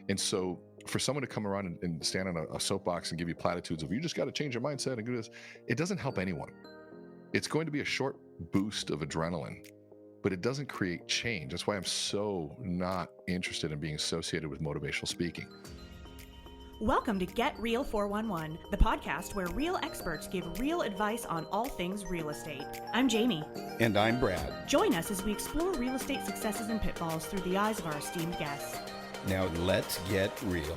And so for someone to come around and stand on a soapbox and give you platitudes of you just got to change your mindset and do this, it doesn't help anyone. It's going to be a short boost of adrenaline, but it doesn't create change. That's why I'm so not interested in being associated with motivational speaking. Welcome to Get Real 411, the podcast where real experts give real advice on all things real estate. I'm Jamie. And I'm Brad. Join us as we explore real estate successes and pitfalls through the eyes of our esteemed guests. Now let's get real.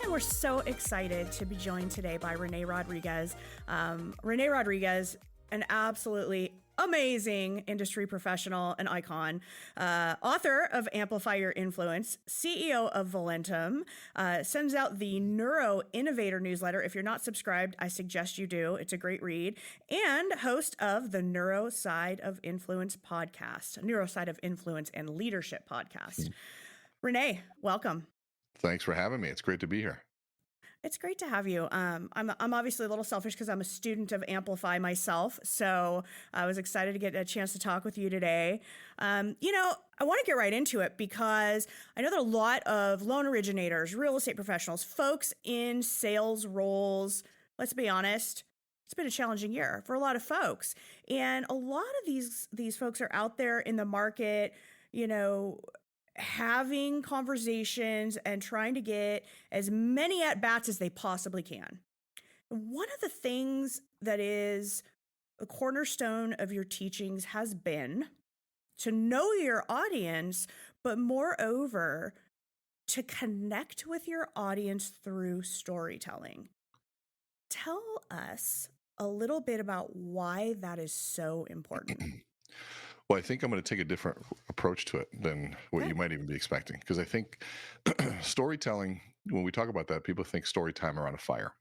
We're so excited to be joined today by Rene Rodriguez. Rene Rodriguez, an absolutely amazing industry professional and icon, author of Amplify Your Influence, CEO of Valentum, sends out the Neuro Innovator newsletter. If you're not subscribed, I suggest you do. It's a great read. And host of the Neuro Side of Influence podcast, Neuro Side of Influence and Leadership podcast. Rene, welcome. Thanks for having me. It's great to be here. It's great to have you. I'm obviously a little selfish because I'm a student of Amplify myself, so I was excited to get a chance to talk with you today. I want to get right into it because I know that a lot of loan originators, real estate professionals, folks in sales roles, let's be honest, it's been a challenging year for a lot of folks. And a lot of these folks are out there in the market, having conversations and trying to get as many at-bats as they possibly can. One of the things that is a cornerstone of your teachings has been to know your audience, but moreover, to connect with your audience through storytelling. Tell us a little bit about why that is so important. Well, I think I'm going to take a different approach to it than what you might even be expecting. Because I think storytelling, when we talk about that, people think story time around a fire.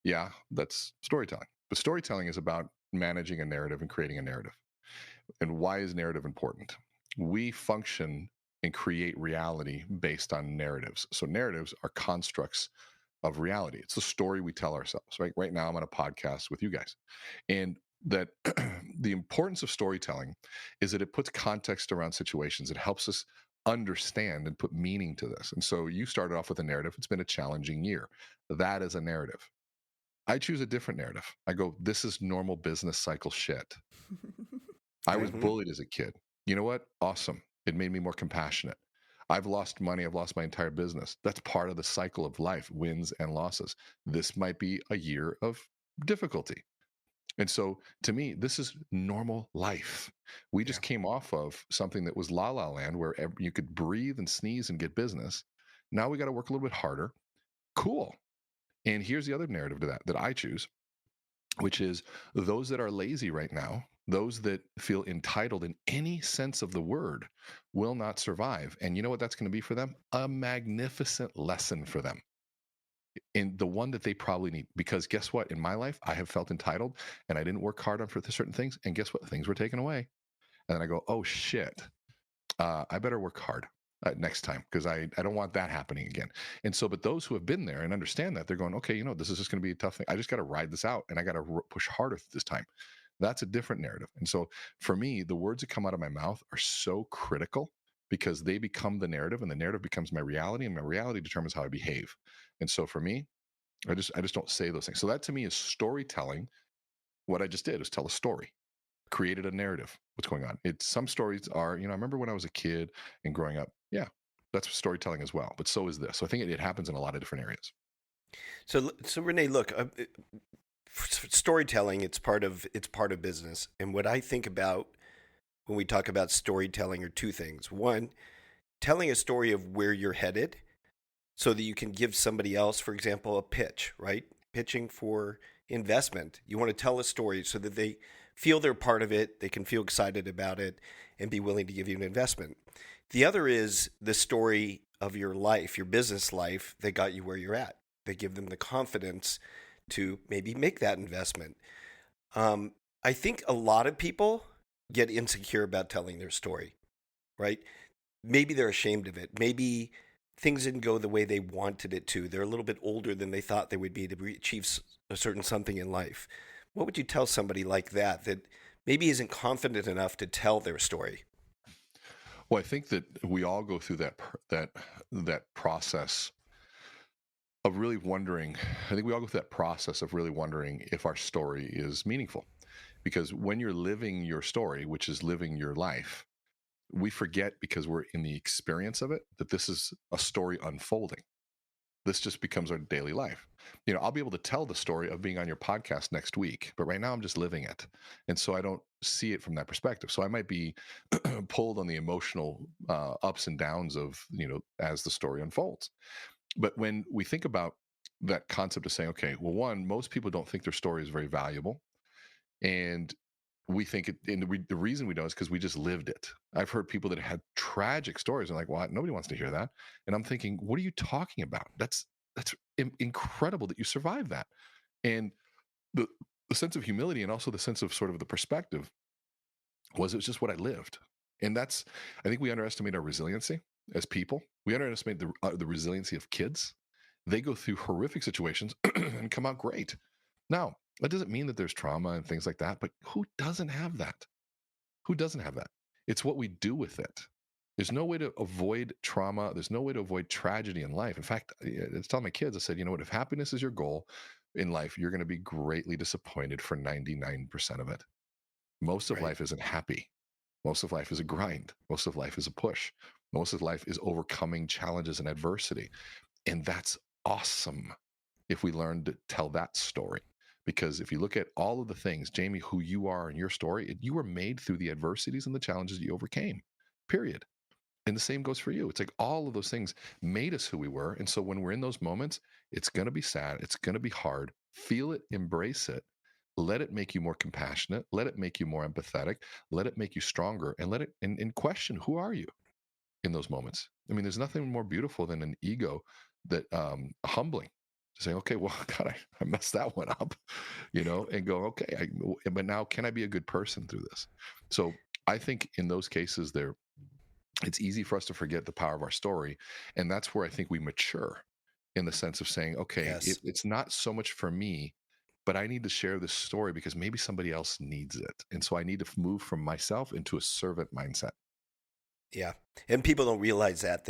Yeah, that's storytelling. But storytelling is about managing a narrative and creating a narrative. And why is narrative important? We function and create reality based on narratives. So narratives are constructs of reality. It's the story we tell ourselves, right? Right now, I'm on a podcast with you guys. And that the importance of storytelling is that it puts context around situations. It helps us understand and put meaning to this. And so you started off with a narrative. It's been a challenging year. That is a narrative. I choose a different narrative. I go, this is normal business cycle shit. I was bullied as a kid. You know what? Awesome. It made me more compassionate. I've lost money. I've lost my entire business. That's part of the cycle of life, wins and losses. This might be a year of difficulty. And so to me, this is normal life. We just came off of something that was la la land where you could breathe and sneeze and get business. Now we got to work a little bit harder. Cool. And here's the other narrative to that I choose, which is those that are lazy right now, those that feel entitled in any sense of the word will not survive. And you know what that's going to be for them? A magnificent lesson for them. And the one that they probably need, because guess what? In my life, I have felt entitled and I didn't work hard on for certain things. And guess what? Things were taken away. And then I go, oh shit, I better work hard next time because I don't want that happening again. And so, but those who have been there and understand that, they're going, okay, this is just going to be a tough thing. I just got to ride this out and I got to push harder this time. That's a different narrative. And so for me, the words that come out of my mouth are so critical because they become the narrative and the narrative becomes my reality and my reality determines how I behave. And so for me, I just don't say those things. So that to me is storytelling. What I just did was tell a story, created a narrative. What's going on? Some stories are, I remember when I was a kid and growing up. Yeah, that's storytelling as well. But so is this. So I think it happens in a lot of different areas. So Rene, look, storytelling, it's part of business. And what I think about when we talk about storytelling are two things. One, telling a story of where you're headed so that you can give somebody else, for example, a pitch, right? Pitching for investment. You want to tell a story so that they feel they're part of it, they can feel excited about it, and be willing to give you an investment. The other is the story of your life, your business life that got you where you're at. They give them the confidence to maybe make that investment. I think a lot of people get insecure about telling their story, right? Maybe they're ashamed of it. Maybe things didn't go the way they wanted it to. They're a little bit older than they thought they would be to achieve a certain something in life. What would you tell somebody like that maybe isn't confident enough to tell their story? Well, I think that we all go through that process of really wondering. I think we all go through that process of really wondering if our story is meaningful. Because when you're living your story, which is living your life, we forget, because we're in the experience of it, that this is a story unfolding. This just becomes our daily life. I'll be able to tell the story of being on your podcast next week, but right now I'm just living it. And so I don't see it from that perspective. So I might be pulled on the emotional ups and downs of, as the story unfolds. But when we think about that concept of saying, okay, well, one, most people don't think their story is very valuable. And we think it, and the reason we don't is because we just lived it. I've heard people that had tragic stories and like, well, nobody wants to hear that. And I'm thinking, what are you talking about? That's incredible that you survived that. And the sense of humility, and also the sense of sort of the perspective, it was just what I lived. And I think we underestimate our resiliency as people. We underestimate the resiliency of kids. They go through horrific situations and come out great. Now, that doesn't mean that there's trauma and things like that, but who doesn't have that? Who doesn't have that? It's what we do with it. There's no way to avoid trauma. There's no way to avoid tragedy in life. In fact, I tell my kids, I said, you know what, if happiness is your goal in life, you're going to be greatly disappointed for 99% of it. Most of Right. life isn't happy. Most of life is a grind. Most of life is a push. Most of life is overcoming challenges and adversity. And that's awesome if we learn to tell that story. Because if you look at all of the things, Jamie, who you are in your story, you were made through the adversities and the challenges you overcame, period. And the same goes for you. It's like all of those things made us who we were. And so when we're in those moments, it's going to be sad. It's going to be hard. Feel it, embrace it. Let it make you more compassionate. Let it make you more empathetic. Let it make you stronger, and let it and question, who are you in those moments? I mean, there's nothing more beautiful than an ego that humbling. Saying, okay, well, God, I messed that one up, and go, okay, but now can I be a good person through this? So I think in those cases it's easy for us to forget the power of our story. And that's where I think we mature, in the sense of saying, okay, Yes. it's not so much for me, but I need to share this story because maybe somebody else needs it. And so I need to move from myself into a servant mindset. Yeah. And people don't realize that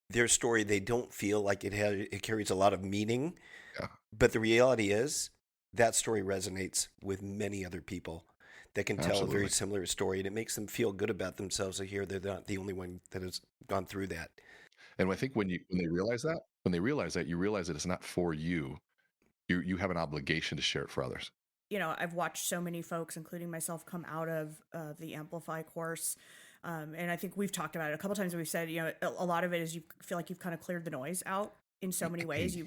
their story, they don't feel like it carries a lot of meaning. Yeah, But the reality is that story resonates with many other people that can tell a very absolutely. similar story, and it makes them feel good about themselves to hear they're not the only one that has gone through that. And I think when they realize that, you realize that it's not for you. You have an obligation to share it for others. I've watched so many folks, including myself, come out of the Amplify course. And I think we've talked about it a couple times. We've said, a lot of it is you feel like you've kind of cleared the noise out in so many ways.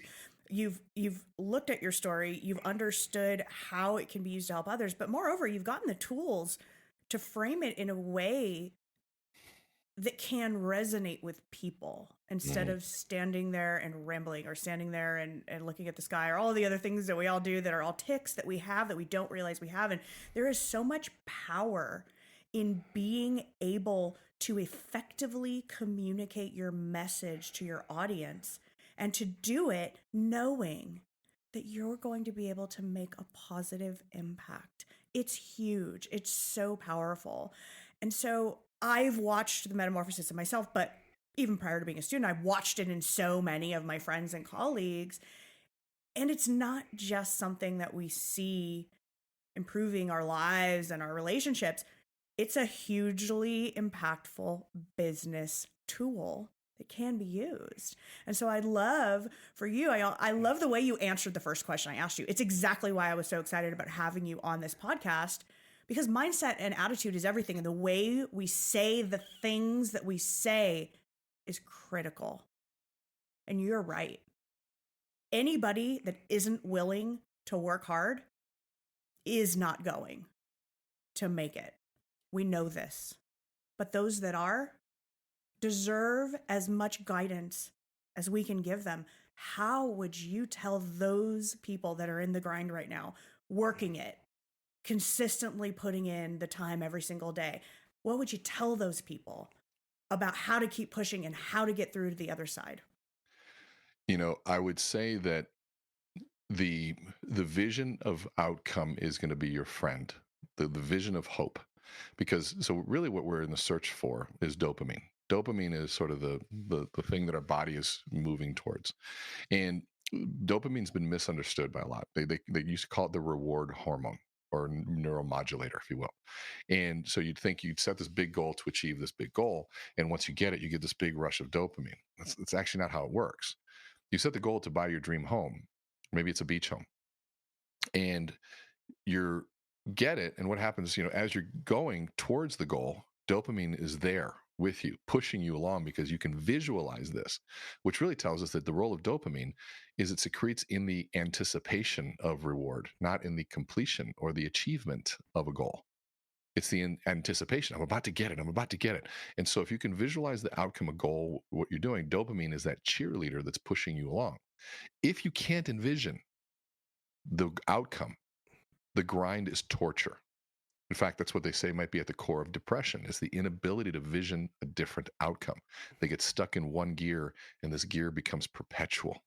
You've looked at your story, you've understood how it can be used to help others, but moreover, you've gotten the tools to frame it in a way that can resonate with people, instead of standing there and rambling, or standing there and looking at the sky, or all of the other things that we all do that are all tics that we have that we don't realize we have. And there is so much power in being able to effectively communicate your message to your audience, and to do it knowing that you're going to be able to make a positive impact. It's huge. It's so powerful. And so I've watched the metamorphosis of myself, but even prior to being a student, I've watched it in so many of my friends and colleagues. And it's not just something that we see improving our lives and our relationships. It's a hugely impactful business tool that can be used. And so I'd love for you, I love the way you answered the first question I asked you. It's exactly why I was so excited about having you on this podcast, because mindset and attitude is everything. And the way we say the things that we say is critical. And you're right. Anybody that isn't willing to work hard is not going to make it. We know this. But those that are deserve as much guidance as we can give them. How would you tell those people that are in the grind right now, working it, consistently putting in the time every single day? What would you tell those people about how to keep pushing and how to get through to the other side? I would say that the vision of outcome is going to be your friend, the vision of hope, because so really what we're in the search for is dopamine. Dopamine is sort of the thing that our body is moving towards, and dopamine's been misunderstood by a lot. They used to call it the reward hormone or neuromodulator, if you will. And so you'd think you'd set this big goal to achieve this big goal, and once you get it, you get this big rush of dopamine. That's actually not how it works. You set the goal to buy your dream home. Maybe it's a beach home, and you get it. And what happens, as you're going towards the goal, dopamine is there with you, pushing you along because you can visualize this, which really tells us that the role of dopamine is it secretes in the anticipation of reward, not in the completion or the achievement of a goal. It's the anticipation. I'm about to get it. I'm about to get it. And so if you can visualize the outcome of goal, what you're doing, dopamine is that cheerleader that's pushing you along. If you can't envision the outcome, the grind is torture. In fact, that's what they say might be at the core of depression, is the inability to vision a different outcome. They get stuck in one gear, and this gear becomes perpetual,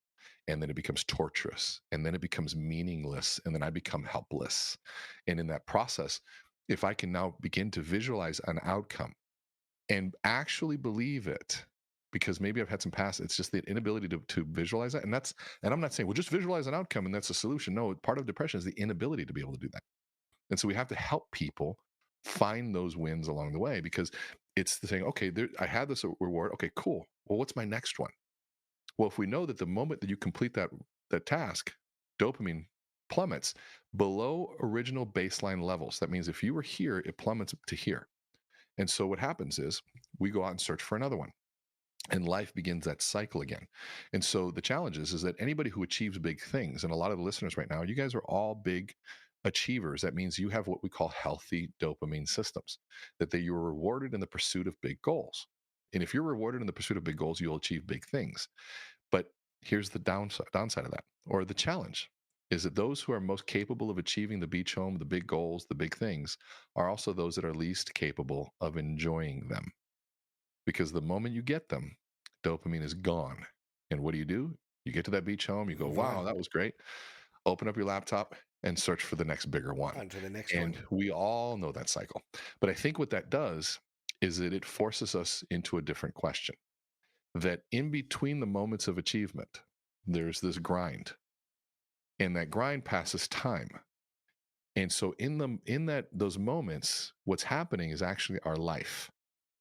and then it becomes torturous, and then it becomes meaningless, and then I become helpless. And in that process, if I can now begin to visualize an outcome and actually believe it, because maybe I've had some past, it's just the inability to visualize that. And I'm not saying, well, just visualize an outcome and that's a solution. No, part of depression is the inability to be able to do that. And so we have to help people find those wins along the way, because it's the saying, okay, I had this reward. Okay, cool. Well, what's my next one? Well, if we know that the moment that you complete that task, dopamine plummets below original baseline levels. That means if you were here, it plummets to here. And so what happens is we go out and search for another one. And life begins that cycle again. And so the challenge is that anybody who achieves big things, and a lot of the listeners right now, you guys are all big achievers. That means you have what we call healthy dopamine systems, that you are rewarded in the pursuit of big goals. And if you're rewarded in the pursuit of big goals, you'll achieve big things. But here's the downside of that, or the challenge, is that those who are most capable of achieving the beach home, the big goals, the big things, are also those that are least capable of enjoying them. Because the moment you get them, dopamine is gone. And what do? You get to that beach home, you go, wow, that was great. Open up your laptop and search for the next bigger one. On to the next and one. We all know that cycle. But I think what that does is that it forces us into a different question. That in between the moments of achievement, there's this grind. And that grind passes time. And so in those moments, what's happening is actually our life.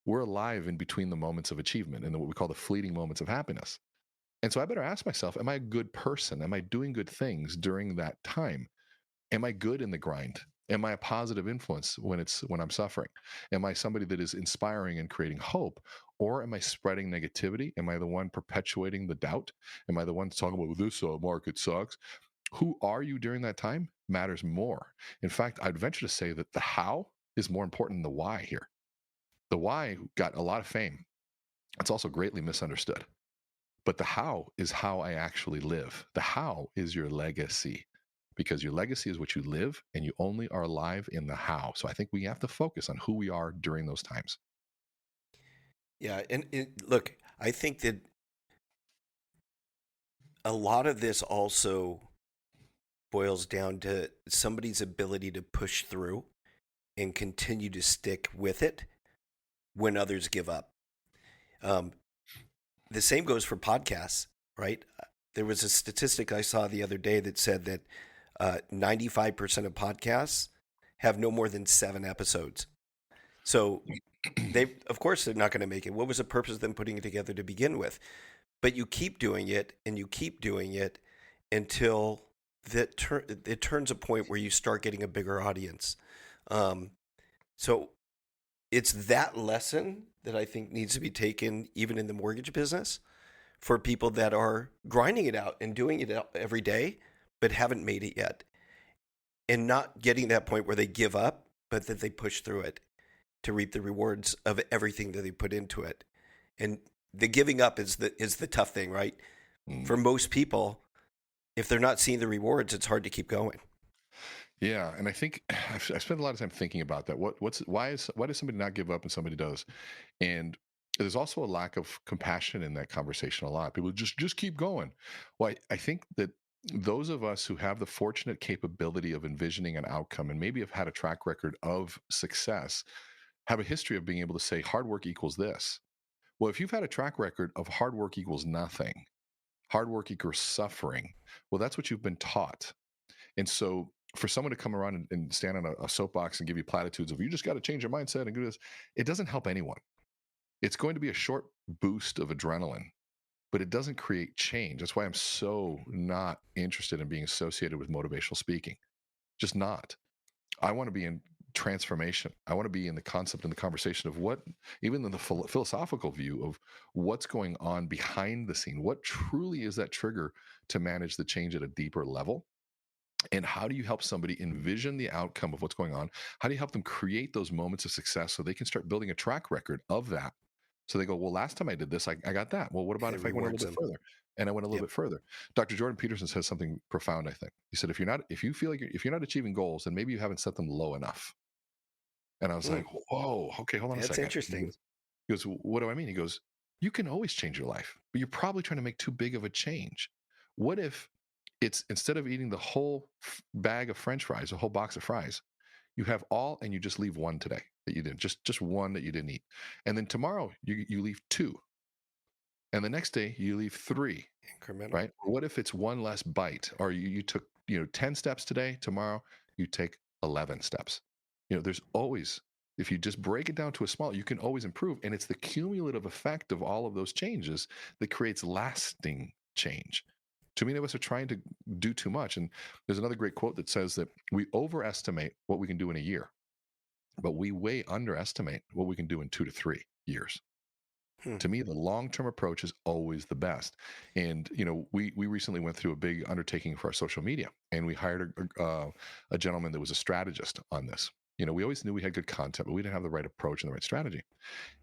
We're alive in between the moments of achievement and what we call the fleeting moments of happiness. And so I better ask myself, am I a good person? Am I doing good things during that time? Am I good in the grind? Am I a positive influence when I'm suffering? Am I somebody that is inspiring and creating hope? Or am I spreading negativity? Am I the one perpetuating the doubt? Am I the one talking about this market sucks? Who are you during that time matters more. In fact, I'd venture to say that the how is more important than the why here. The why got a lot of fame. It's also greatly misunderstood. But the how is how I actually live. The how is your legacy, because your legacy is what you live, and you only are alive in the how. So I think we have to focus on who we are during those times. Yeah. And look, I think that a lot of this also boils down to somebody's ability to push through and continue to stick with it when others give up. The same goes for podcasts, right? There was a statistic I saw the other day that said that 95% of podcasts have no more than 7 episodes. So of course, they're not going to make it. What was the purpose of them putting it together to begin with? But you keep doing it and you keep doing it until it turns a point where you start getting a bigger audience. So it's that lesson that I think needs to be taken even in the mortgage business for people that are grinding it out and doing it every day, but haven't made it yet. And not getting that point where they give up, but that they push through it to reap the rewards of everything that they put into it. And the giving up is the tough thing, right? For most people, if they're not seeing the rewards, it's hard to keep going. Yeah, and I think I spent a lot of time thinking about that. Why does somebody not give up and somebody does? And there's also a lack of compassion in that conversation a lot. People just keep going. Well, I think that those of us who have the fortunate capability of envisioning an outcome and maybe have had a track record of success have a history of being able to say hard work equals this. Well, if you've had a track record of hard work equals nothing, hard work equals suffering, well, that's what you've been taught. And so for someone to come around and stand on a soapbox and give you platitudes of you just got to change your mindset and do this, it doesn't help anyone. It's going to be a short boost of adrenaline, but it doesn't create change. That's why I'm so not interested in being associated with motivational speaking. Just not. I want to be in transformation. I want to be in the concept and the conversation of what, even in the philosophical view of what's going on behind the scene. What truly is that trigger to manage the change at a deeper level? And how do you help somebody envision the outcome of what's going on? How do you help them create those moments of success so they can start building a track record of that? So they go, well, last time I did this, I got that. Well, what about It if I went a rewards little bit them. further? And I went a little Yep. bit further. Dr. Jordan Peterson says something profound, I think. He said, if you feel like if you're not achieving goals, then maybe you haven't set them low enough. And I was Mm, like, whoa, okay, hold on a that's second. interesting. He goes, what do I mean? He goes, you can always change your life, but you're probably trying to make too big of a change. What if it's instead of eating the whole bag of French fries, a whole box of fries, you have all and you just leave one today that you didn't, just one that you didn't eat. And then tomorrow you leave two. And the next day you leave three, Incremental. right? What if it's one less bite or you took, 10 steps today, tomorrow you take 11 steps. There's always, if you just break it down to a small, you can always improve. And it's the cumulative effect of all of those changes that creates lasting change. Too many of us are trying to do too much. And there's another great quote that says that we overestimate what we can do in a year, but we way underestimate what we can do in 2 to 3 years. Hmm. To me, the long-term approach is always the best. And we recently went through a big undertaking for our social media, and we hired a gentleman that was a strategist on this. We always knew we had good content, but we didn't have the right approach and the right strategy.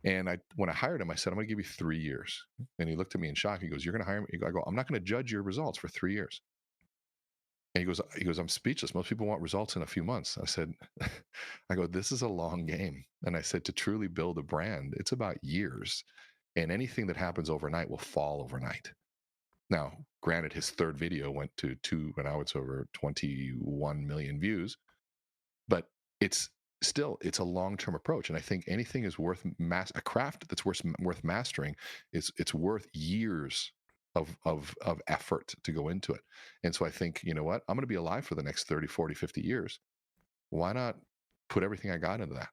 And when I hired him, I said, I'm going to give you 3 years. And he looked at me in shock. He goes, "You're going to hire me?" I go, "I'm not going to judge your results for 3 years." And he goes, "I'm speechless. Most people want results in a few months." I said, I go, "This is a long game." And I said, to truly build a brand, it's about years. And anything that happens overnight will fall overnight. Now, granted, his third video went to and now it's over 21 million views, but it's it's a long-term approach. And I think anything is worth a craft that's worth mastering. It's worth years of effort to go into it. And so I think, you know what, I'm going to be alive for the next 30, 40, 50 years. Why not put everything I got into that?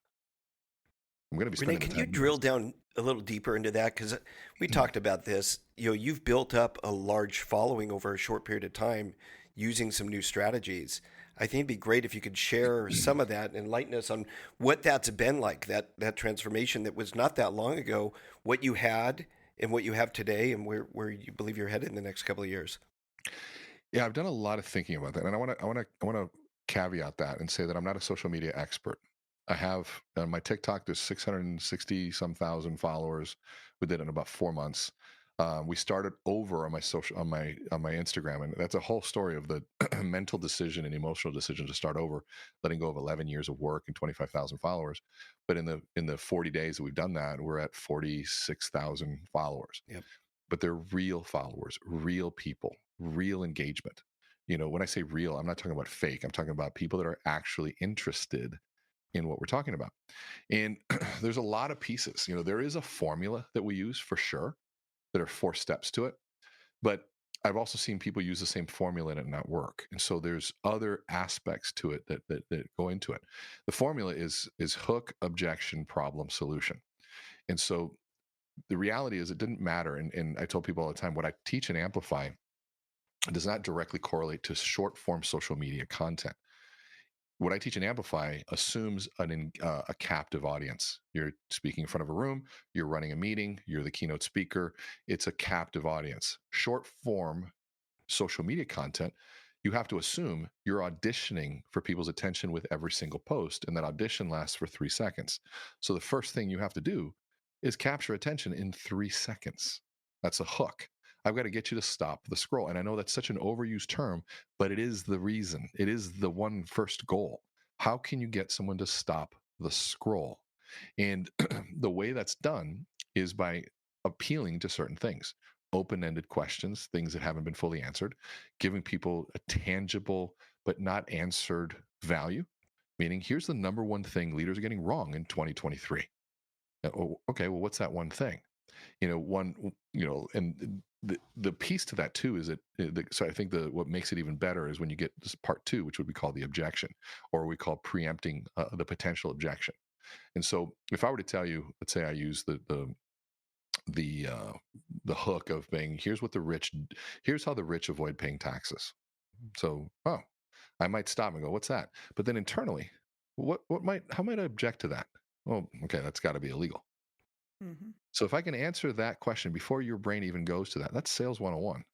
I'm going to be Renee, spending the can you time. drill down a little deeper into that? Because we talked about this. You've built up a large following over a short period of time using some new strategies. I think it'd be great if you could share some of that and enlighten us on what that's been like, that transformation that was not that long ago, what you had and what you have today, and where you believe you're headed in the next couple of years. Yeah, I've done a lot of thinking about that, and I want to caveat that and say that I'm not a social media expert. I have on my TikTok. There's 660 some thousand followers. We did it in about 4 months. We started over on my Instagram, and that's a whole story of the mental decision and emotional decision to start over, letting go of 11 years of work and 25,000 followers. But in the 40 days that we've done that, we're at 46,000 followers. Yep. But they're real followers, real people, real engagement. When I say real, I'm not talking about fake. I'm talking about people that are actually interested in what we're talking about. And there's a lot of pieces. There is a formula that we use for sure. There are 4 steps to it. But I've also seen people use the same formula and it not work. And so there's other aspects to it that go into it. The formula is hook, objection, problem, solution. And so the reality is it didn't matter. And I told people all the time, what I teach and amplify does not directly correlate to short form social media content. What I teach and amplify assumes a captive audience. You're speaking in front of a room, you're running a meeting, you're the keynote speaker. It's a captive audience. Short form social media content, you have to assume you're auditioning for people's attention with every single post, and that audition lasts for 3 seconds. So the first thing you have to do is capture attention in 3 seconds. That's a hook. I've got to get you to stop the scroll. And I know that's such an overused term, but it is the reason. It is the one first goal. How can you get someone to stop the scroll? And the way that's done is by appealing to certain things, open-ended questions, things that haven't been fully answered, giving people a tangible but not answered value, meaning here's the number one thing leaders are getting wrong in 2023. Oh, okay, well, what's that one thing? And the piece to that too is that so I think what makes it even better is when you get this part two, which would be called the objection, or we call preempting the potential objection. And so if I were to tell you, let's say I use the hook of being, here's how the rich avoid paying taxes. So, I might stop and go, what's that? But then internally, how might I object to that? Well, okay, that's got to be illegal. Mm-hmm. So if I can answer that question before your brain even goes to that, that's sales 101.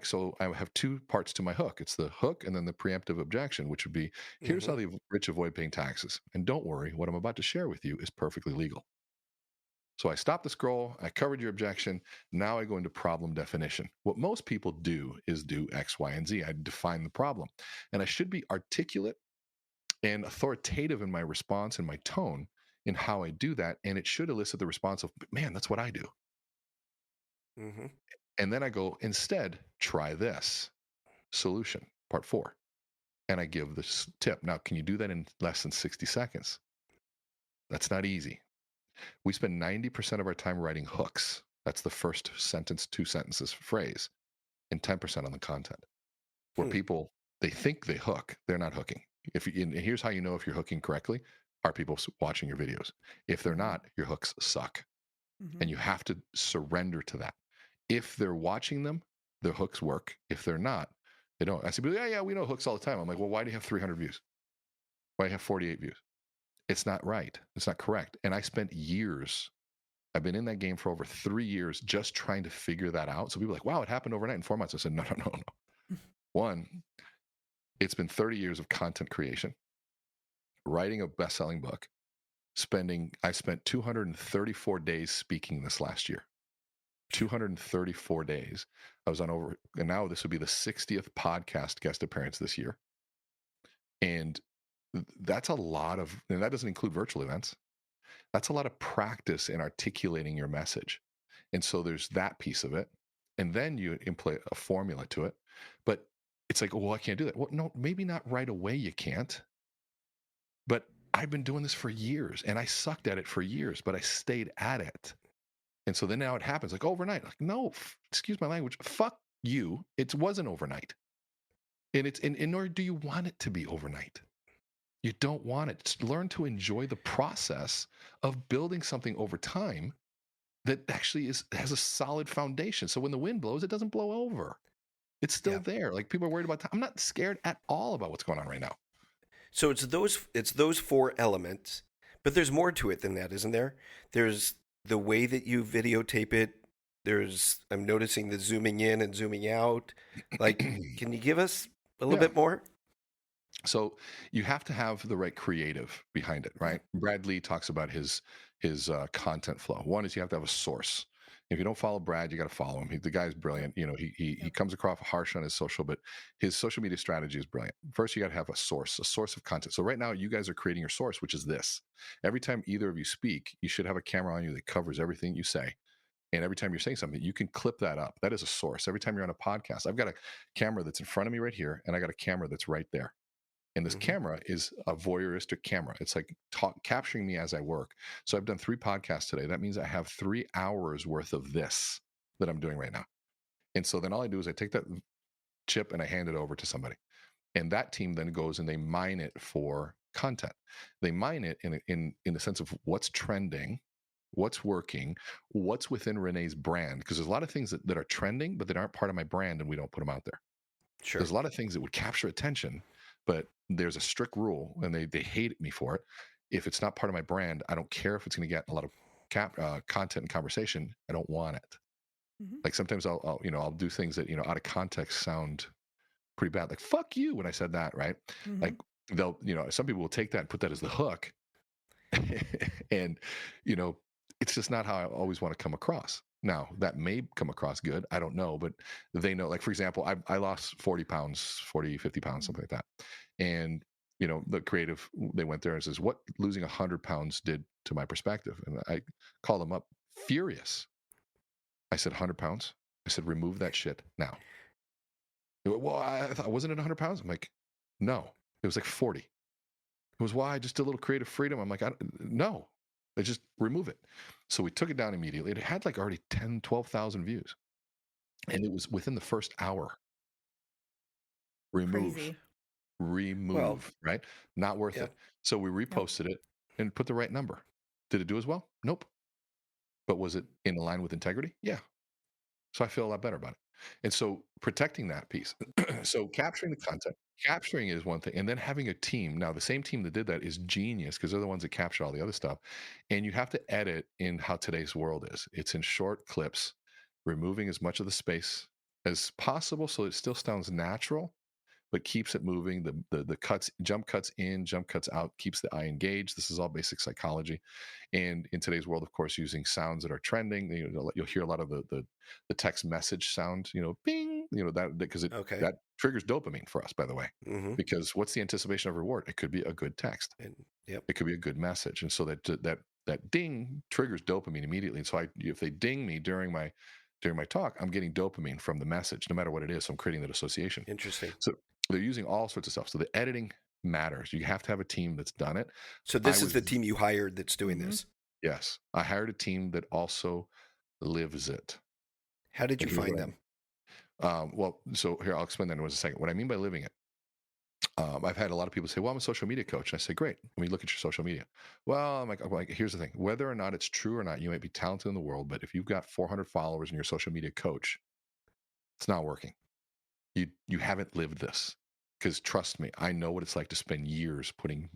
So I have two parts to my hook. It's the hook and then the preemptive objection, which would be, here's how the rich avoid paying taxes. And don't worry, what I'm about to share with you is perfectly legal. So I stopped the scroll, I covered your objection. Now I go into problem definition. What most people do is do X, Y, and Z. I define the problem. And I should be articulate and authoritative in my response and my tone in how I do that. And it should elicit the response of, man, that's what I do. Mm-hmm. And then I go, instead, try this solution, part 4. And I give this tip. Now, can you do that in less than 60 seconds? That's not easy. We spend 90% of our time writing hooks. That's the first sentence, 2 sentences phrase, and 10% on the content. Where people, they think they hook, they're not hooking. And here's how you know if you're hooking correctly. Are people watching your videos? If they're not, your hooks suck. And you have to surrender to that. If they're watching them, their hooks work. If they're not, they don't. I say, yeah, we know hooks all the time. I'm like, well, why do you have 300 views? Why do you have 48 views? It's not right. It's not correct. And I spent years, I've been in that game for over 3 years just trying to figure that out. So people are like, wow, it happened overnight in 4 months. I said, no. One, it's been 30 years of content creation, writing a best-selling book, I spent 234 days speaking this last year. 234 days. I was on and now this would be the 60th podcast guest appearance this year. And that's a lot and that doesn't include virtual events. That's a lot of practice in articulating your message. And so there's that piece of it. And then you employ a formula to it. But it's like, well, I can't do that. Well, no, maybe not right away you can't. But I've been doing this for years and I sucked at it for years, but I stayed at it. And so then now it happens like overnight. Like, no, excuse my language. Fuck you. It wasn't overnight. And nor do you want it to be overnight. You don't want it. Learn to enjoy the process of building something over time that actually has a solid foundation. So when the wind blows, it doesn't blow over. It's still there. Like people are worried about time. I'm not scared at all about what's going on right now. So it's those 4 elements, but there's more to it than that, isn't there? There's the way that you videotape it. I'm noticing the zooming in and zooming out. Like, can you give us a little bit more? So you have to have the right creative behind it, right? Brad Lee talks about his content flow. One is you have to have a source. If you don't follow Brad, you got to follow him. The guy's brilliant. You know, he comes across harsh on his social, but his social media strategy is brilliant. First, you got to have a source of content. So right now, you guys are creating your source, which is this. Every time either of you speak, you should have a camera on you that covers everything you say. And every time you're saying something, you can clip that up. That is a source. Every time you're on a podcast, I've got a camera that's in front of me right here, and I got a camera that's right there. And this camera is a voyeuristic camera. It's like capturing me as I work. So I've done 3 podcasts today. That means I have 3 hours worth of this that I'm doing right now. And so then all I do is I take that chip and I hand it over to somebody. And that team then goes and they mine it for content. They mine it in the sense of what's trending, what's working, what's within Rene's brand. Because there's a lot of things that are trending, but that aren't part of my brand and we don't put them out there. Sure. There's a lot of things that would capture attention, but there's a strict rule and they hate me for it. If it's not part of my brand, I don't care if it's going to get a lot of content and conversation. I don't want it. Like sometimes I'll do things that, out of context sound pretty bad. Like, fuck you when I said that, right? Like they'll, some people will take that and put that as the hook. And, it's just not how I always want to come across. Now, that may come across good. I don't know, but they know, like, for example, I lost 40 pounds, 40, 50 pounds, something like that. And, the creative, they went there and says, what losing 100 pounds did to my perspective. And I called them up furious. I said, 100 pounds. I said, remove that shit now. Well, I thought, wasn't it 100 pounds? I'm like, no, it was like 40. It was why I just did a little creative freedom. I'm like, no, I just remove it. So we took it down immediately. It had like already 10, 12,000 views. And it was within the first hour. Remove, Crazy. right? Not worth Yeah. it. So we reposted it and put the right number. Did it do as well? Nope. But was it in line with integrity? Yeah. So I feel a lot better about it. And so protecting that piece. So capturing the content, capturing is one thing. And then having a team. Now, the same team that did that is genius because they're the ones that capture all the other stuff. And you have to edit in how today's world is. It's in short clips, removing as much of the space as possible so it still sounds natural, but keeps it moving. The cuts, jump cuts in, jump cuts out, keeps the eye engaged. This is all basic psychology. And in today's world, of course, using sounds that are trending, you'll hear a lot of the text message sound, bing, that because Okay. that triggers dopamine for us, by the way. Mm-hmm. Because what's the anticipation of reward? It could be a good text. Yep. It could be a good message, and so that ding triggers dopamine immediately. And so if they ding me during my talk, I'm getting dopamine from the message, no matter what it is. So I'm creating that association. Interesting. So they're using all sorts of stuff. So the editing matters. You have to have a team that's done it. So this is the team you hired that's doing this? Yes. I hired a team that also lives it. How did you find them? Well, so here, I'll explain that in a second. What I mean by living it, I've had a lot of people say, well, I'm a social media coach. And I say, great. Let me look at your social media. Well, I'm like, here's the thing. Whether or not it's true or not, you might be talented in the world, but if you've got 400 followers and you're a social media coach, it's not working. You haven't lived this. Because trust me, I know what it's like to spend years putting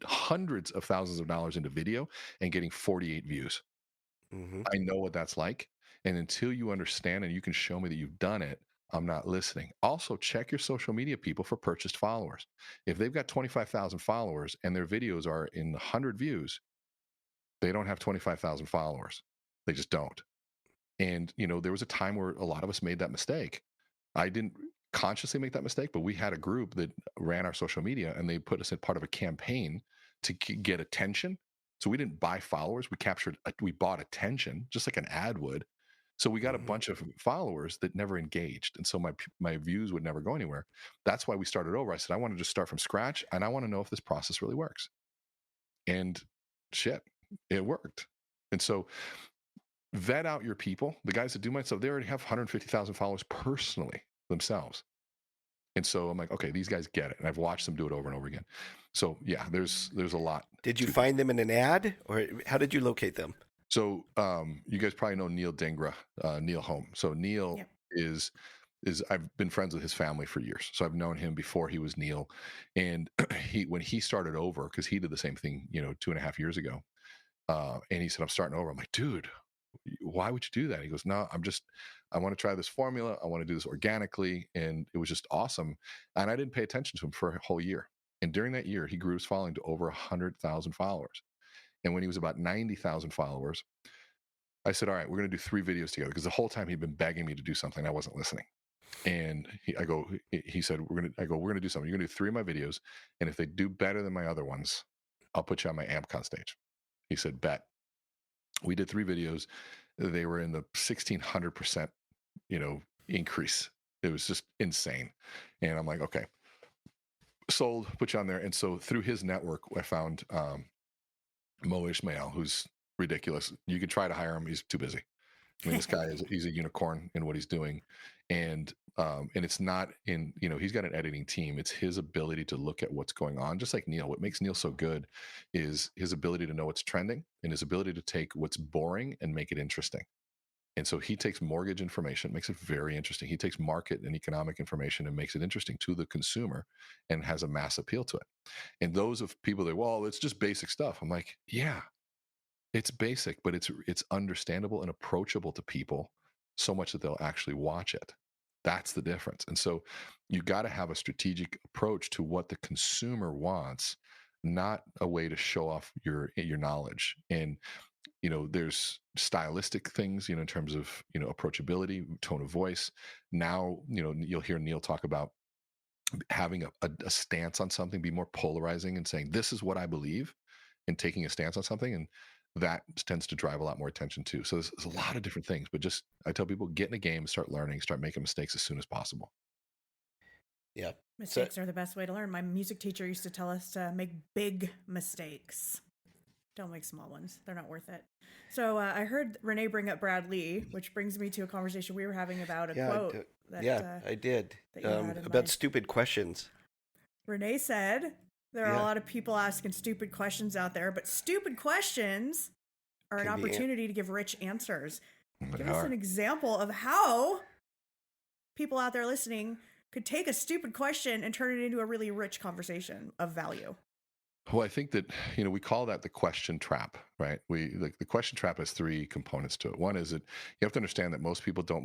hundreds of thousands of dollars into video and getting 48 views. Mm-hmm. I know what that's like. And until you understand and you can show me that you've done it, I'm not listening. Also, check your social media people for purchased followers. If they've got 25,000 followers and their videos are in 100 views, they don't have 25,000 followers. They just don't. And, there was a time where a lot of us made that mistake. I didn't consciously make that mistake, but we had a group that ran our social media and they put us in part of a campaign to get attention. So we didn't buy followers. We bought attention just like an ad would. So we got a bunch of followers that never engaged. And so my views would never go anywhere. That's why we started over. I said, I want to just start from scratch and I want to know if this process really works. And shit, it worked. And so vet out your people. The guys that do my stuff, they already have 150,000 followers personally themselves. And so I'm like, okay, these guys get it. And I've watched them do it over and over again. So yeah, there's a lot. Did you find them in an ad or how did you locate them? So you guys probably know Neil Dingra, Neil Home. So Neil is I've been friends with his family for years. So I've known him before he was Neil. And when he started over, because he did the same thing, 2.5 years ago. And he said, I'm starting over. I'm like, dude, why would you do that? He goes, no, I want to try this formula. I want to do this organically. And it was just awesome. And I didn't pay attention to him for a whole year. And during that year, he grew his following to over 100,000 followers. And when he was about 90,000 followers, I said, all right, we're going to do 3 videos together. Because the whole time he'd been begging me to do something. I wasn't listening. And he said, we're going to do something. You're going to do 3 of my videos. And if they do better than my other ones, I'll put you on my AmpCon stage. He said, bet. We did 3 videos. They were in the 1,600%, increase. It was just insane. And I'm like, okay, sold, put you on there. And so through his network, I found Mo Ishmael, who's ridiculous. You could try to hire him. He's too busy. I mean, this guy he's a unicorn in what he's doing. And it's not in, he's got an editing team. It's his ability to look at what's going on. Just like Neil, what makes Neil so good is his ability to know what's trending and his ability to take what's boring and make it interesting. And so he takes mortgage information, makes it very interesting. He takes market and economic information and makes it interesting to the consumer and has a mass appeal to it. And those of people that, well, it's just basic stuff. I'm like, yeah, it's basic, but it's understandable and approachable to people so much that they'll actually watch it. That's the difference. And so you got to have a strategic approach to what the consumer wants, not a way to show off your knowledge. And there's stylistic things, in terms of approachability, tone of voice. Now, you'll hear Neil talk about having a stance on something, be more polarizing and saying, this is what I believe, and taking a stance on something. And that tends to drive a lot more attention too. So there's a lot of different things, but just, I tell people, get in a game, start learning, start making mistakes as soon as possible. Yeah. Mistakes are the best way to learn. My music teacher used to tell us to make big mistakes. Don't make small ones. They're not worth it. So I heard Renee bring up Brad Lee, which brings me to a conversation we were having about a quote. I did. About mind. stupid questions. Renee said there are a lot of people asking stupid questions out there, but stupid questions are an opportunity to give rich answers. Give us an example of how people out there listening could take a stupid question and turn it into a really rich conversation of value. Well, I think that, we call that the question trap, right? The question trap has three components to it. One is that you have to understand that most people don't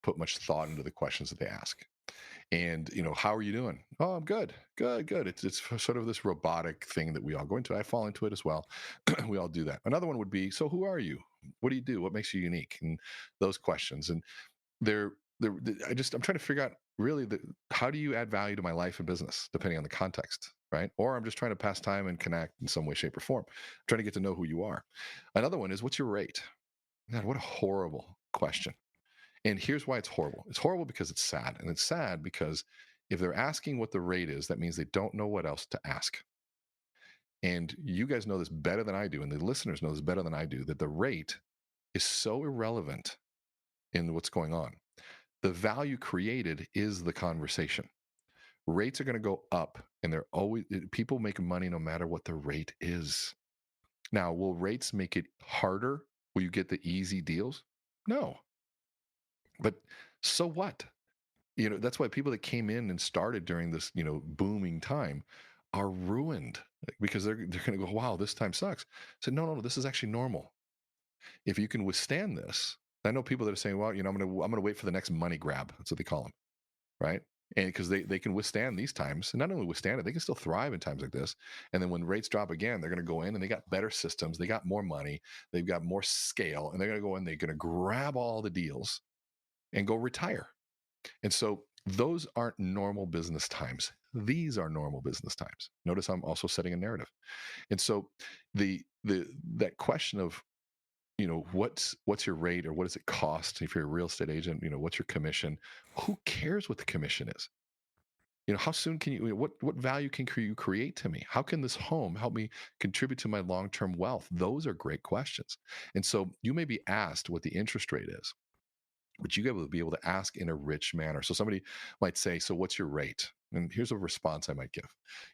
put much thought into the questions that they ask. And, how are you doing? Oh, I'm good. Good. It's sort of this robotic thing that we all go into. I fall into it as well. We all do that. Another one would be, so who are you? What do you do? What makes you unique? And those questions. And I'm trying to figure out really how do you add value to my life and business, depending on the context, right? Or I'm just trying to pass time and connect in some way, shape, or form. I'm trying to get to know who you are. Another one is, what's your rate? God, what a horrible question. And here's why it's horrible. It's horrible because it's sad. And it's sad because if they're asking what the rate is, that means they don't know what else to ask. And you guys know this better than I do, and the listeners know this better than I do, that the rate is so irrelevant in what's going on. The value created is the conversation. Rates are going to go up, and people make money no matter what the rate is. Now, will rates make it harder? Will you get the easy deals? No. But so what? That's why people that came in and started during this, booming time are ruined, because they're going to go, wow, this time sucks. So no, this is actually normal. If you can withstand this, I know people that are saying, well, I'm going to wait for the next money grab. That's what they call them, right? And because they can withstand these times, and not only withstand it, they can still thrive in times like this. And then when rates drop again, they're going to go in and they got better systems, they got more money, they've got more scale, and they're going to go in, they're going to grab all the deals and go retire. And so those aren't normal business times. These are normal business times. Notice I'm also setting a narrative. And so that question of, what's your rate, or what does it cost if you're a real estate agent? What's your commission? Who cares what the commission is? How soon can you, what value can you create to me? How can this home help me contribute to my long-term wealth? Those are great questions. And so you may be asked what the interest rate is, but you got to be able to ask in a rich manner. So somebody might say, so what's your rate? And here's a response I might give.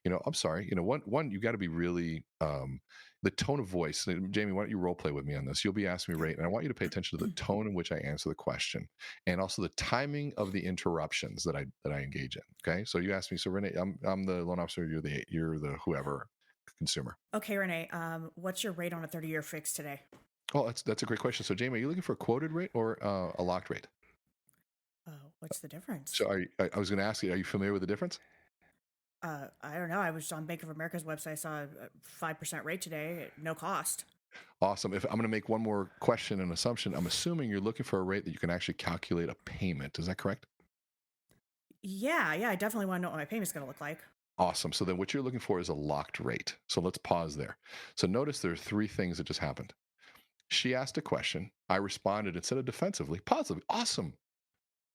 I'm sorry. One, you got to be really, the tone of voice. Jamie, why don't you role play with me on this? You'll be asking me rate, and I want you to pay attention to the tone in which I answer the question, and also the timing of the interruptions that I engage in. Okay. So you ask me, so Renee, I'm the loan officer. You're the whoever consumer. Okay, Renee. What's your rate on a 30-year fix today? Oh, that's a great question. So Jamie, are you looking for a quoted rate or a locked rate? What's the difference? So I was going to ask you, are you familiar with the difference? I don't know. I was on Bank of America's website. I saw a 5% rate today, no cost. Awesome. If I'm going to make one more question and assumption, I'm assuming you're looking for a rate that you can actually calculate a payment. Is that correct? Yeah. I definitely want to know what my payment's going to look like. Awesome. So then what you're looking for is a locked rate. So let's pause there. So notice there are three things that just happened. She asked a question. I responded instead of defensively, positively. Awesome.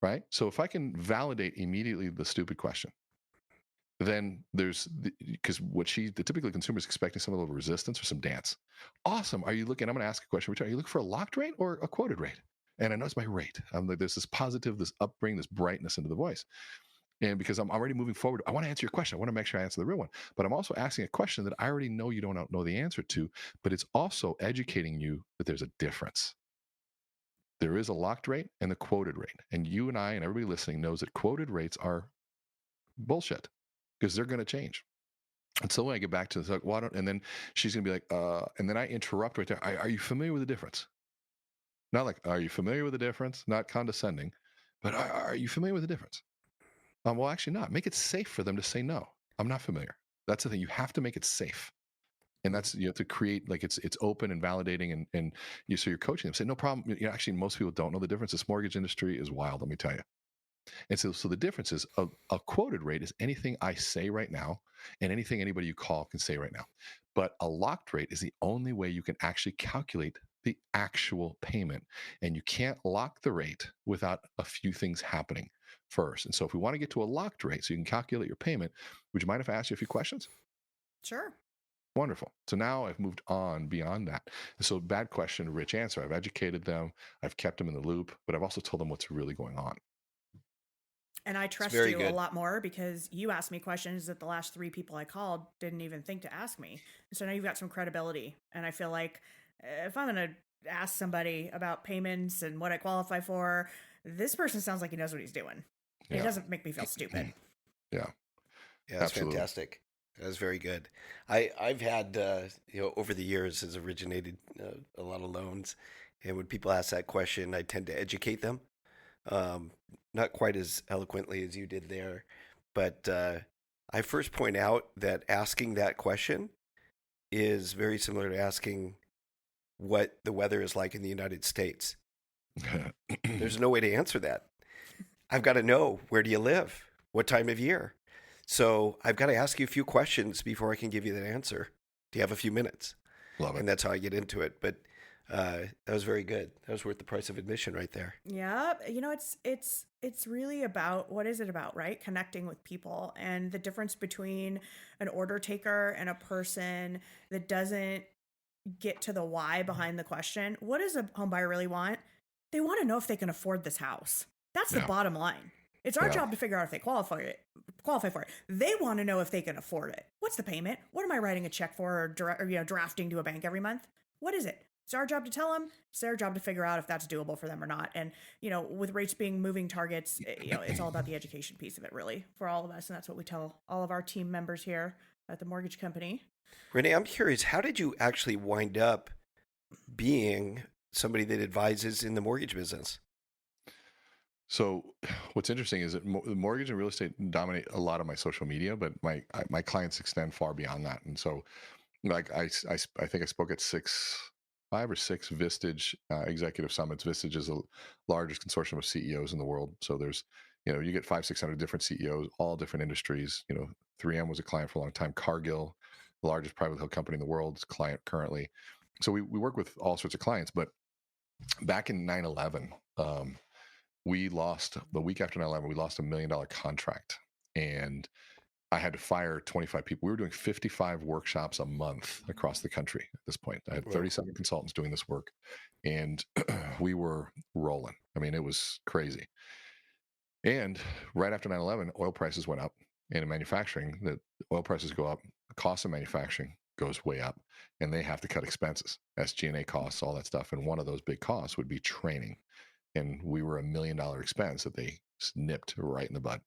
Right? So if I can validate immediately the stupid question, then because the typical consumer is expecting some level of resistance or some dance. Awesome. Are you looking, I'm going to ask a question. Are you looking for a locked rate or a quoted rate? And I know it's my rate. There's this positive, this upbringing, this brightness into the voice. And because I'm already moving forward, I want to answer your question. I want to make sure I answer the real one. But I'm also asking a question that I already know you don't know the answer to, but it's also educating you that there's a difference. There is a locked rate and the quoted rate. And you and I and everybody listening knows that quoted rates are bullshit because they're going to change. And so when I get back to this, like, and then she's going to be like, and then I interrupt right there. Are you familiar with the difference? Not like, are you familiar with the difference? Not condescending, but are you familiar with the difference? Well, actually not. Make it safe for them to say, no, I'm not familiar. That's the thing. You have to make it safe. And that's, you have to create, like, it's open and validating, and so you're coaching them. Say, no problem. Actually, most people don't know the difference. This mortgage industry is wild, let me tell you. And so the difference is a quoted rate is anything I say right now and anything anybody you call can say right now. But a locked rate is the only way you can actually calculate the actual payment. And you can't lock the rate without a few things happening first. And so if we want to get to a locked rate so you can calculate your payment, would you mind if I ask you a few questions? Sure. Wonderful. So now I've moved on beyond that. And so bad question, rich answer. I've educated them. I've kept them in the loop, but I've also told them what's really going on. And I It's trust very you a good. lot more because you asked me questions that the last 3 people I called didn't even think to ask me. So now you've got some credibility. And I feel like if I'm going to ask somebody about payments and what I qualify for, this person sounds like he knows what he's doing. He Yeah. doesn't make me feel stupid. Yeah. Yeah, that's Absolutely. fantastic. That's very good. I've had over the years has originated a lot of loans, and when people ask that question, I tend to educate them. Not quite as eloquently as you did there, but I first point out that asking that question is very similar to asking what the weather is like in the United States. There's no way to answer that. I've got to know, where do you live? What time of year? So I've got to ask you a few questions before I can give you that answer. Do you have a few minutes? Love it. And that's how I get into it. But that was very good. That was worth the price of admission right there. Yeah, it's really about, what is it about, right? Connecting with people, and the difference between an order taker and a person that doesn't get to the why behind the question. What does a home buyer really want? They want to know if they can afford this house. That's the Yeah. bottom line. It's our Yeah. job to figure out if they qualify for it. They want to know if they can afford it. What's the payment? What am I writing a check for, or drafting to a bank every month? What is it? It's our job to tell them. It's their job to figure out if that's doable for them or not. And with rates being moving targets, it's all about the education piece of it, really, for all of us. And that's what we tell all of our team members here at the mortgage company. Renee, I'm curious, how did you actually wind up being somebody that advises in the mortgage business? So what's interesting is that the mortgage and real estate dominate a lot of my social media, but my clients extend far beyond that. And so, like I think I spoke at 5 or 6 Vistage executive summits. Vistage is the largest consortium of CEOs in the world. So there's, you get 500-600 different CEOs, all different industries. 3M was a client for a long time. Cargill, the largest privately held company in the world, is a client currently. So we work with all sorts of clients. But back in 9/11, we lost the week after 9/11. We lost $1 million contract, and I had to fire 25 people. We were doing 55 workshops a month across the country at this point. I had 37 consultants doing this work, and we were rolling. I mean, it was crazy. And right after 9/11, oil prices went up, and in manufacturing, the oil prices go up, the cost of manufacturing goes way up, and they have to cut expenses, SG&A costs, all that stuff. And one of those big costs would be training. And we were $1 million expense that they nipped right in the bud.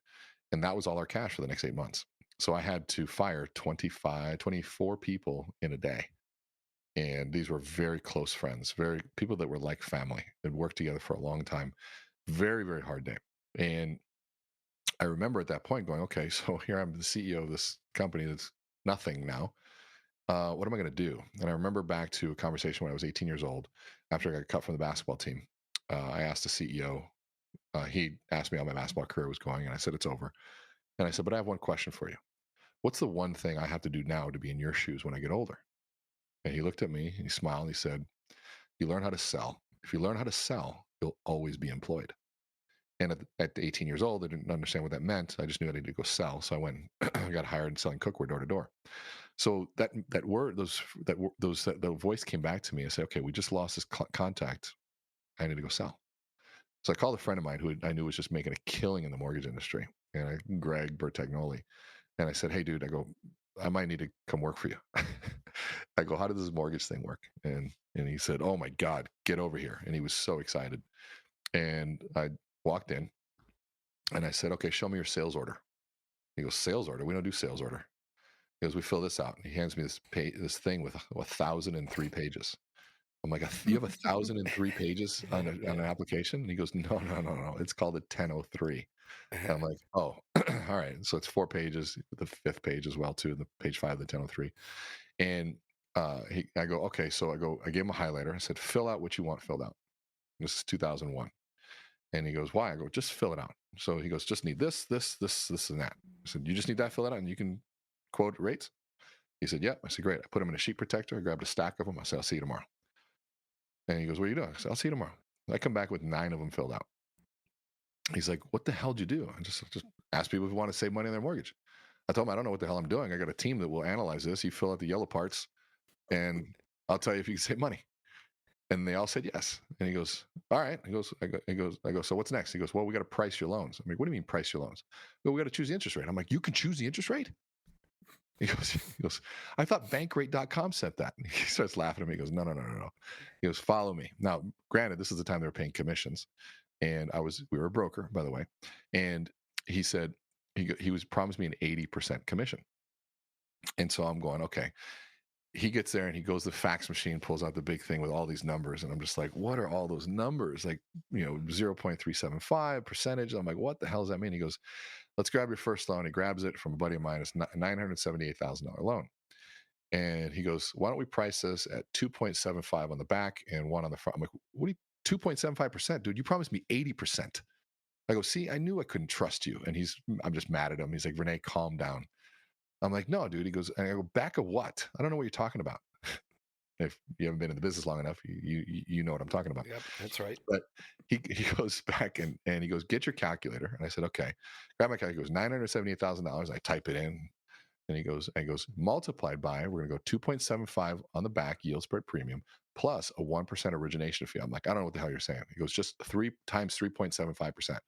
And that was all our cash for the next 8 months. So I had to fire 24 people in a day. And these were very close friends, people that were like family, that worked together for a long time. Very, very hard day. And I remember at that point going, okay, so here I'm the CEO of this company that's nothing now. What am I going to do? And I remember back to a conversation when I was 18 years old, after I got cut from the basketball team. I asked the CEO, he asked me how my basketball career was going, and I said, it's over. And I said, but I have one question for you. What's the one thing I have to do now to be in your shoes when I get older? And he looked at me, and he smiled, and he said, you learn how to sell. If you learn how to sell, you'll always be employed. And at 18 years old, I didn't understand what that meant. I just knew I needed to go sell. So I went, I got hired selling cookware door to door. So that word, the voice came back to me. I said, okay, we just lost this contact. I need to go sell. So I called a friend of mine who I knew was just making a killing in the mortgage industry, and Greg Bertagnoli. And I said, hey, dude, I might need to come work for you. I go, how does this mortgage thing work? And he said, oh my God, get over here. And he was so excited. And I walked in and I said, okay, show me your sales order. He goes, sales order? We don't do sales order. He goes, we fill this out. And he hands me this thing with 1,003 pages. I'm like, you have 1,003 pages on an application? And he goes, no. It's called a 1003. And I'm like, oh, all right. So it's 4 pages, the 5th page as well, too, the page 5 of the 1003. And I go, okay. So I gave him a highlighter. I said, fill out what you want filled out. This is 2001. And he goes, why? I go, just fill it out. So he goes, just need this, and that. I said, you just need that, fill it out, and you can quote rates. He said, yep. I said, great. I put them in a sheet protector. I grabbed a stack of them. I said, I'll see you tomorrow. And he goes, what are you doing? I said, I'll see you tomorrow. I come back with 9 of them filled out. He's like, what the hell did you do? I just ask people if you want to save money on their mortgage. I told him, I don't know what the hell I'm doing. I got a team that will analyze this. You fill out the yellow parts and I'll tell you if you can save money. And they all said yes. And he goes, all right. I go, so what's next? He goes, well, we got to price your loans. I'm like, what do you mean price your loans? Well, we got to choose the interest rate. I'm like, you can choose the interest rate? He goes, I thought bankrate.com said that. And he starts laughing at me. He goes, no. He goes, follow me. Now, granted, this is the time they were paying commissions. And we were a broker, by the way. And he said, he was promised me an 80% commission. And so I'm going, okay. He gets there and he goes to the fax machine, pulls out the big thing with all these numbers. And I'm just like, what are all those numbers? Like, 0.375 percentage. I'm like, what the hell does that mean? He goes, let's grab your first loan. He grabs it from a buddy of mine. It's $978,000 loan. And he goes, why don't we price this at 2.75 on the back and 1 on the front? I'm like, what do you, 2.75%? Dude, you promised me 80%. I go, see, I knew I couldn't trust you. And I'm just mad at him. He's like, Rene, calm down. I'm like, no, dude. He goes, and I go, back of what? I don't know what you're talking about. If you haven't been in the business long enough, you know what I'm talking about. Yep, that's right. But he goes back and he goes, get your calculator. And I said, okay. Grab my calculator. He goes, $978,000. I type it in. And he goes, multiplied by, we're going to go 2.75 on the back, yield spread premium, plus a 1% origination fee. I'm like, I don't know what the hell you're saying. He goes, just 3 times 3.75%.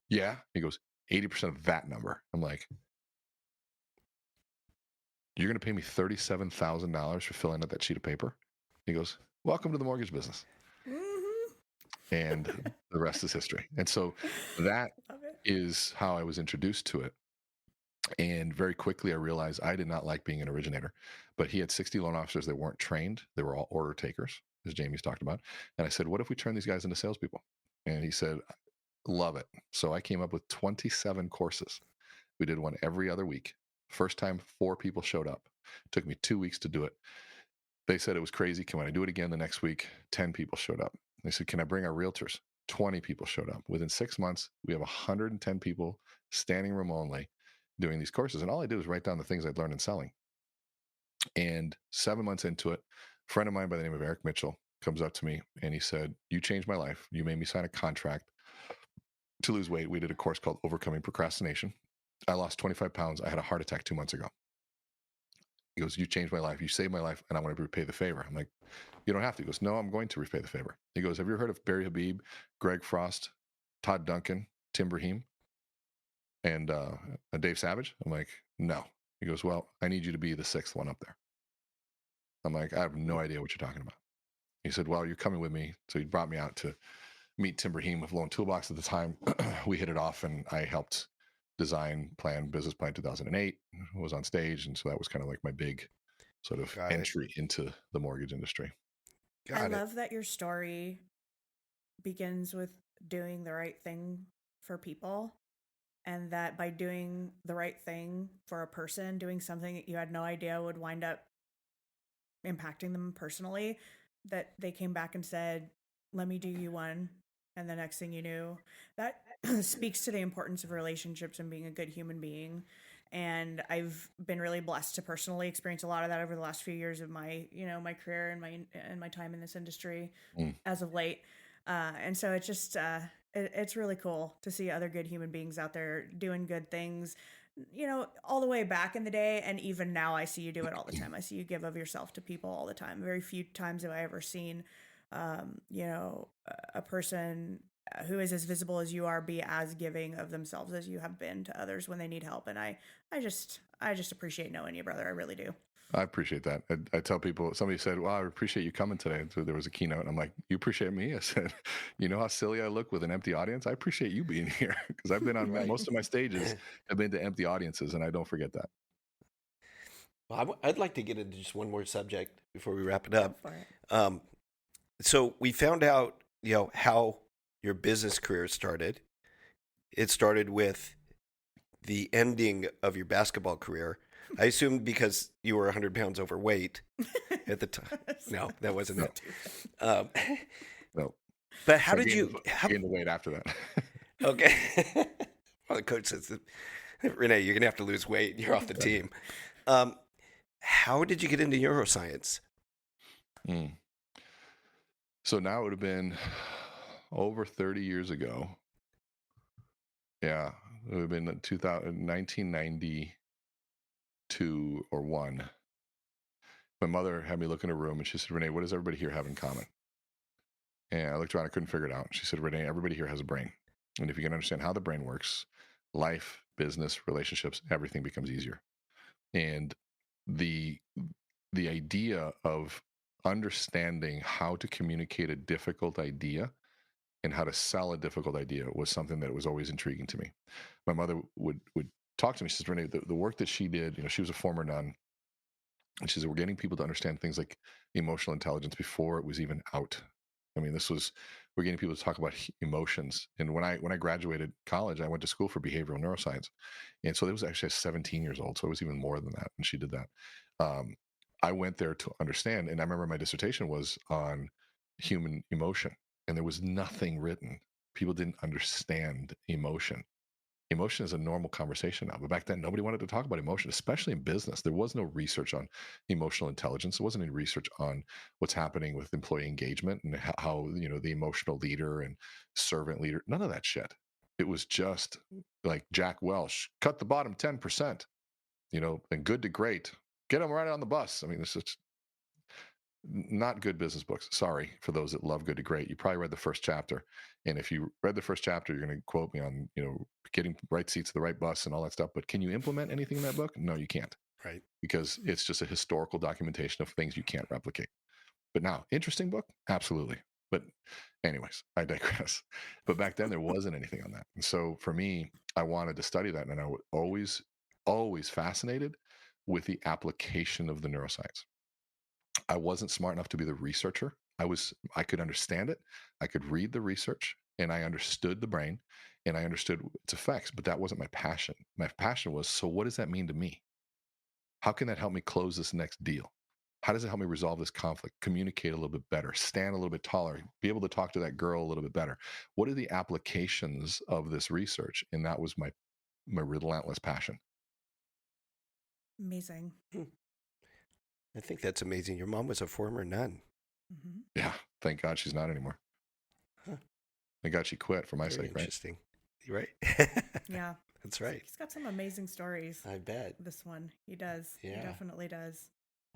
Yeah. He goes, 80% of that number. I'm like, you're going to pay me $37,000 for filling out that sheet of paper? He goes, welcome to the mortgage business. Mm-hmm. And the rest is history. And so that is how I was introduced to it. And very quickly, I realized I did not like being an originator, but he had 60 loan officers that weren't trained. They were all order takers, as Jamie's talked about. And I said, what if we turn these guys into salespeople? And he said, love it. So I came up with 27 courses. We did one every other week. First time 4 people showed up. Took me 2 weeks to do it. They said it was crazy. Can I do it again the next week? 10 people showed up. They said, can I bring our realtors? 20 people showed up. Within 6 months, we have 110 people standing room only doing these courses. And all I did was write down the things I'd learned in selling. And 7 months into it, a friend of mine by the name of Eric Mitchell comes up to me and he said, you changed my life. You made me sign a contract to lose weight. We did a course called Overcoming Procrastination. I lost 25 pounds. I had a heart attack 2 months ago. He goes, you changed my life. You saved my life. And I want to repay the favor. I'm like, you don't have to. He goes, no, I'm going to repay the favor. He goes, have you ever heard of Barry Habib, Greg Frost, Todd Duncan, Tim Brahim, and Dave Savage? I'm like, no. He goes, well, I need you to be the 6th one up there. I'm like, I have no idea what you're talking about. He said, well, you're coming with me. So he brought me out to meet Tim Brahim of Loan Toolbox at the time. We hit it off and I helped design business plan 2008, was on stage. And so that was kind of like my big sort of entry into the mortgage industry. I love that your story begins with doing the right thing for people. And that by doing the right thing for a person, doing something that you had no idea would wind up impacting them personally, that they came back and said, let me do you one. And the next thing you knew, that speaks to the importance of relationships and being a good human being. And I've been really blessed to personally experience a lot of that over the last few years of my, my career and my time in this industry as of late. And so it's just, it's really cool to see other good human beings out there doing good things, all the way back in the day. And even now I see you do it all the time. I see you give of yourself to people all the time. Very few times have I ever seen, a person who is as visible as you are be as giving of themselves as you have been to others when they need help. And I just appreciate knowing you, brother. I really do. I appreciate that. I tell people, somebody said, well, I appreciate you coming today. So there was a keynote. And I'm like, you appreciate me? I said, you know how silly I look with an empty audience? I appreciate you being here because I've been on most of my stages have been to empty audiences and I don't forget that. Well, I'd like to get into just one more subject before we wrap it up. So we found out, how your business career started. It started with the ending of your basketball career. I assumed because you were 100 pounds overweight at the time. No, that wasn't it. No. But how So I did you? gained the weight after that. Okay. Well, the coach says, Renee, you're gonna have to lose weight. You're off the team. Um, how did you get into neuroscience? Mm. So now it would have been over 30 years ago. Yeah, it would have been 1992 or 1. My mother had me look in a room and she said, Renee, what does everybody here have in common? And I looked around, I couldn't figure it out. She said, Renee, everybody here has a brain. And if you can understand how the brain works, life, business, relationships, everything becomes easier. And the idea of understanding how to communicate a difficult idea and how to sell a difficult idea was something that was always intriguing to me. My mother would talk to me. She says, Renee, the work that she did, she was a former nun. And she said, we're getting people to understand things like emotional intelligence before it was even out. I mean, we're getting people to talk about emotions. And when I graduated college, I went to school for behavioral neuroscience. And so it was actually 17 years old. So it was even more than that. And she did that. I went there to understand. And I remember my dissertation was on human emotion. And there was nothing written. People didn't understand emotion. Emotion is a normal conversation now, but back then nobody wanted to talk about emotion, especially in business. There was no research on emotional intelligence. There wasn't any research on what's happening with employee engagement and how the emotional leader and servant leader. None of that shit. It was just like Jack Welch, cut the bottom 10%, and good to great, get them right on the bus. I mean, it's just not good business books. Sorry for those that love Good to Great. You probably read the first chapter, and if you read the first chapter, you're going to quote me on getting right seats to the right bus and all that stuff. But can you implement anything in that book? No, you can't. Right. Because it's just a historical documentation of things you can't replicate. But now, interesting book, absolutely. But anyways, I digress. But back then there wasn't anything on that, and so for me, I wanted to study that, and I was always fascinated with the application of the neuroscience. I wasn't smart enough to be the researcher. I could understand it. I could read the research and I understood the brain and I understood its effects, but that wasn't my passion. My passion was, so what does that mean to me? How can that help me close this next deal? How does it help me resolve this conflict, communicate a little bit better, stand a little bit taller, be able to talk to that girl a little bit better? What are the applications of this research? And that was my relentless passion. Amazing. I think that's amazing. Your mom was a former nun. Mm-hmm. Yeah. Thank God she's not anymore. Huh. Thank God she quit for my Very sake, right? interesting. You're right. Yeah. That's right. He's got some amazing stories. I bet. This one. He does. Yeah. He definitely does.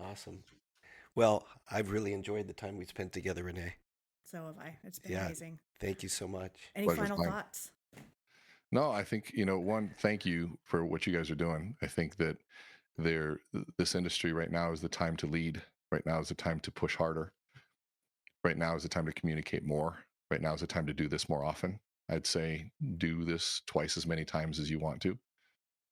Awesome. Well, I've really enjoyed the time we spent together, Renee. So have I. It's been amazing. Thank you so much. Any Pleasure's final mine. thoughts? No, I think, one, thank you for what you guys are doing. I think that this industry right now is the time to lead. Right now is the time to push harder. Right now is the time to communicate more. Right now is the time to do this more often. I'd say do this twice as many times as you want to.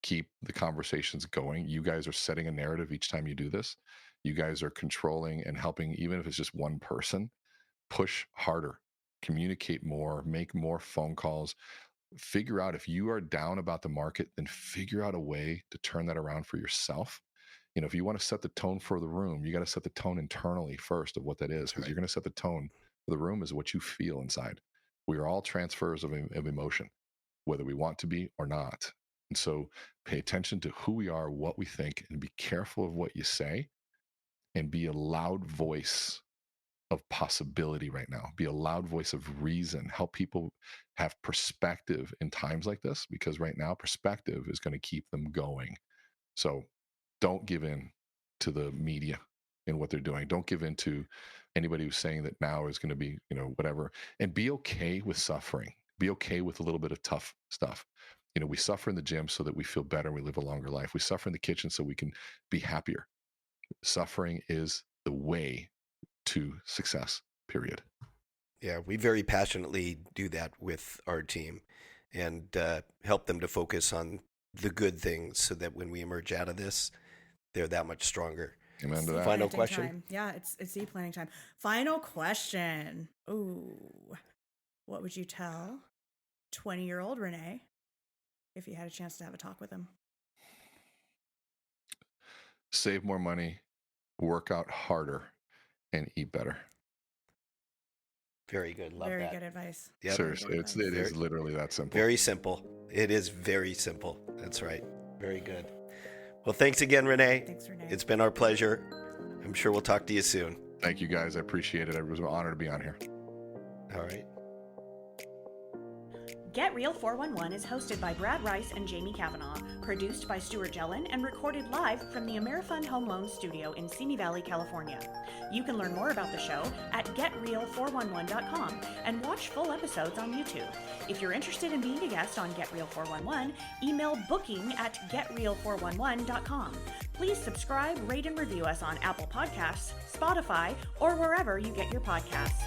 Keep the conversations going. You guys are setting a narrative each time you do this. You guys are controlling and helping, even if it's just one person, push harder, communicate more, make more phone calls. Figure out if you are down about the market, then figure out a way to turn that around for yourself. If you want to set the tone for the room, you got to set the tone internally first of what that is, because you're going to set the tone for the room is what you feel inside. We are all transfers of emotion, whether we want to be or not. And so pay attention to who we are, what we think, and be careful of what you say, and be a loud voice of possibility right now. Be a loud voice of reason. Help people have perspective in times like this, because right now perspective is going to keep them going. So don't give in to the media and what they're doing. Don't give in to anybody who's saying that now is going to be, whatever. And be okay with suffering. Be okay with a little bit of tough stuff. We suffer in the gym so that we feel better and we live a longer life. We suffer in the kitchen so we can be happier. Suffering is the way to success, period. Yeah, we very passionately do that with our team and help them to focus on the good things so that when we emerge out of this, they're that much stronger. Amen to that. Final question? Time. Yeah, it's seed planting time. Final question. Ooh, what would you tell 20-year-old Renee if you had a chance to have a talk with him? Save more money, work out harder, and eat better. Very good. Love Very that. good advice. Yep. Seriously, it is literally that simple. Very simple. It is very simple. That's right. Very good. Well, thanks again, Renee. Thanks, Renee. It's been our pleasure. I'm sure we'll talk to you soon. Thank you, guys. I appreciate it. It was an honor to be on here. All right. Get Real 411 is hosted by Brad Rice and Jamie Cavanaugh, produced by Stuart Gelin, and recorded live from the AmeriFund Home Loan Studio in Simi Valley, California. You can learn more about the show at getreal411.com and watch full episodes on YouTube. If you're interested in being a guest on Get Real 411, email booking@getreal411.com. Please subscribe, rate, and review us on Apple Podcasts, Spotify, or wherever you get your podcasts.